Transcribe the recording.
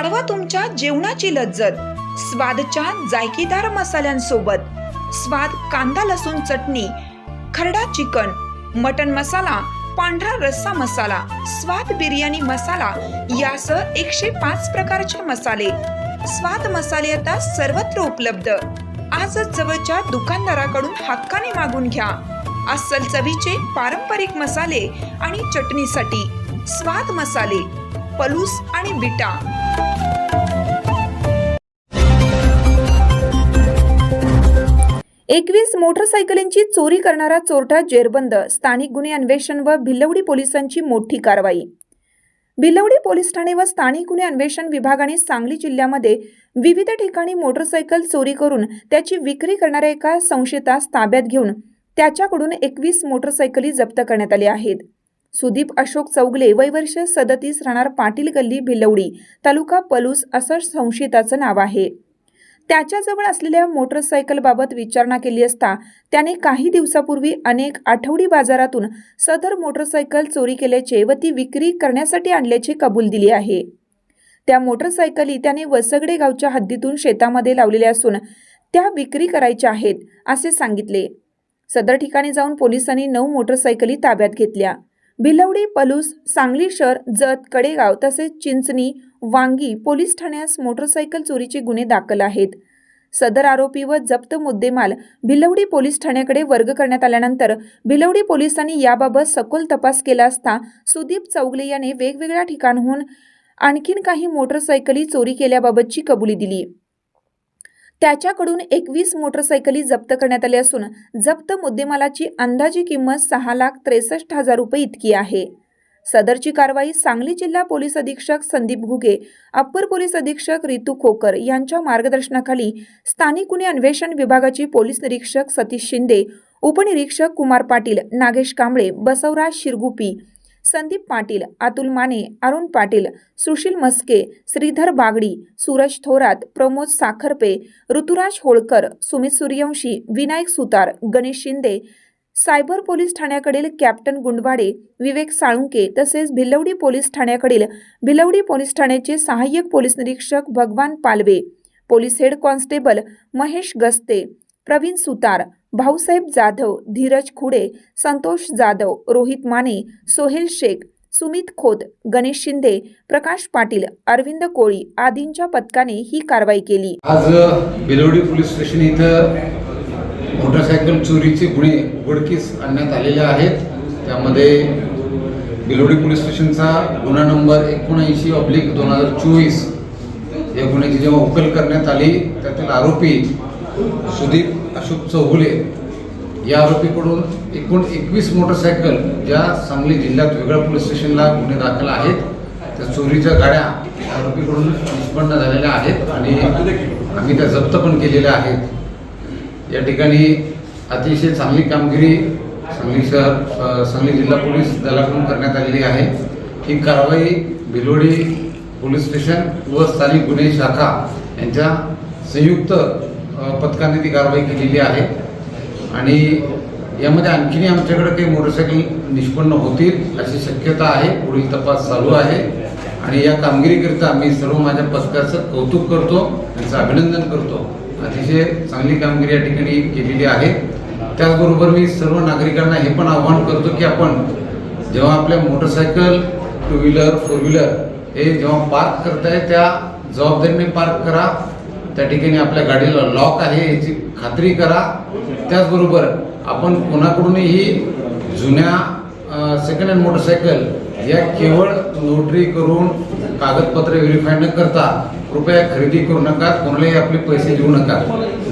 वाढवा तुमच्या जेवणाची लज्जत स्वादच्या जायकेदार मसाल्यांसोबत। स्वाद कांदा लसूण चटणी, खरडा चिकन, मटन मसाला, पांढरा रस्सा मसाला, स्वाद बिर्याणी मसाला यासह 105 प्रकारचे मसाले। स्वाद मसाले आता सर्वत्र उपलब्ध। आजच जवळच्या दुकानदाराकडून हक्काने मागून घ्या। अस्सल चवीचे पारंपरिक मसाले आणि चटणीसाठी स्वाद मसाले, पलूस आणि बिटा। 21 मोटरसायकलींची चोरी करणारा चोरटा जेरबंद। स्थानिक गुन्हे अन्वेषण व भिलवडी पोलिसांची मोठी कारवाई। भिलवडी पोलीस ठाणे व स्थानिक गुन्हे अन्वेषण विभागाने सांगली जिल्ह्यामध्ये विविध ठिकाणी मोटरसायकल चोरी करून त्याची विक्री करणाऱ्या एका संशयितास ताब्यात घेऊन त्याच्याकडून 21 मोटरसायकली जप्त करण्यात आल्या आहेत। सुदीप अशोक चौगले, वय वर्ष 37, राहणार पाटील गल्ली, भिलवडी, तालुका पलूस असं संशयिताचं नाव आहे। त्याच्याजवळ असलेल्या मोटरसायकलबाबत विचारणा केली असता त्याने काही दिवसापूर्वी अनेक आठवडी बाजारातून सदर मोटरसायकल चोरी केल्याचे व ती विक्री करण्यासाठी आणल्याचे कबूल दिली आहे। त्या मोटरसायकली त्याने वसगडे गावच्या हद्दीतून शेतामध्ये लावलेल्या असून त्या विक्री करायच्या आहेत असे सांगितले। सदर ठिकाणी जाऊन पोलिसांनी 9 मोटरसायकली ताब्यात घेतल्या। भिलवडी, पलूस, सांगली शहर, जत, कडेगाव तसेच चिंचणी, वांगी पोलीस ठाण्यास मोटरसायकल चोरीचे गुन्हे दाखल आहेत। सदर आरोपी व जप्त मुद्देमाल भिलवडी पोलीस ठाण्याकडे वर्ग करण्यात आल्यानंतर भिलवडी पोलिसांनी याबाबत सखोल तपास केला असता सुदीप चौगले याने वेगवेगळ्या ठिकाणाहून आणखीन काही मोटरसायकली चोरी केल्याबाबतची कबुली दिली। त्याच्याकडून 21 मोटरसायकली जप्त करण्यात आल्या असून जप्त मुद्देमालाची अंदाजी किंमत 6,63,000 रुपये इतकी आहे। सदरची कारवाई सांगली जिल्हा पोलीस अधीक्षक संदीप घुगे, अप्पर पोलीस अधीक्षक रितू खोकर यांच्या मार्गदर्शनाखाली स्थानिक गुन्हे अन्वेषण विभागाचे पोलीस निरीक्षक सतीश शिंदे, उपनिरीक्षक कुमार पाटील, नागेश कांबळे, बसवराज शिरगुपी, संदीप पाटील, अतुल माने, अरुण पाटील, सुशील मस्के, श्रीधर बागडी, सूरज थोरात, प्रमोद साखरपे, ऋतुराज होळकर, सुमित सूर्यवंशी, विनायक सुतार, गणेश शिंदे, सायबर पोलीस ठाण्याकडील कॅप्टन गुंडवाडे, विवेक साळुंके तसेच भिलवडी पोलीस ठाण्याकडील भिलवडी पोलीस ठाण्याचे सहाय्यक पोलीस निरीक्षक Bhagwan Palve, police head constable Mahesh Gaste, Pravin Sutar, Bhausaheb Jadhav, Dhiraj Khude, Santosh Jadhav, Rohit Mane, Sohail Shaikh, Sumit Khot, Ganesh Shinde, Prakash Patil, Arvind कोळी आदींच्या पथकाने ही कारवाई केली। आज भिलवडी पोलीस स्टेशन इथं मोटरसायकल चोरीचे गुन्हे उघडकीस आणण्यात आलेले आहेत। त्यामध्ये भिलवडी पोलीस स्टेशनचा गुन्हा नंबर 79/2024 या गुन्ह्याची जेव्हा उकल करण्यात आली त्यातील आरोपी सुदीप अशोक चौगुले या आरोपीकडून एकूण 21 मोटरसायकल ज्या सांगली जिल्ह्यात वेगळ्या पोलीस स्टेशनला गुन्हे दाखल आहेत त्या चोरीच्या गाड्या आरोपीकडून निष्पन्न झालेल्या आहेत आणि आम्ही त्या जप्त पण केलेल्या आहेत। या ठिकाणी अतिशय चांगली कामगिरी सांगली शहर सांगली जिल्हा पोलीस दलाकडून करण्यात आलेली आहे। ही कारवाई भिलवडी पोलीस स्टेशन व स्थानिक गुन्हे शाखा यांच्या संयुक्त पथकाने ती कारवाई केलेली आहे आणि यामध्ये आणखीनही आमच्याकडे काही मोटरसायकल निष्पन्न होतील अशी शक्यता आहे। पुढील तपास चालू आहे आणि या कामगिरीकरिता मी सर्व माझ्या पथकाचं कौतुक करतो, त्यांचं अभिनंदन करतो। अतिशय चांगली कामगिरी या ठिकाणी केलेली आहे। त्याचबरोबर मी सर्व नागरिकांना हे पण आवाहन करतो की आपण जेव्हा आपल्या मोटरसायकल, 2 व्हीलर, 4 व्हीलर हे जेव्हा पार्क करताय त्या जबाबदारीने पार्क करा। त्या ठिकाणी आपल्या गाडीला लॉक आहे याची खात्री करा। त्याचबरोबर आपण कोणाकडूनही जुन्या सेकंड हँड मोटरसायकल या केवळ नोटरी करून कागदपत्रे व्हेरीफाय न करता कृपया खरेदी करू नका, कोणालाही आपले पैसे देऊ नका।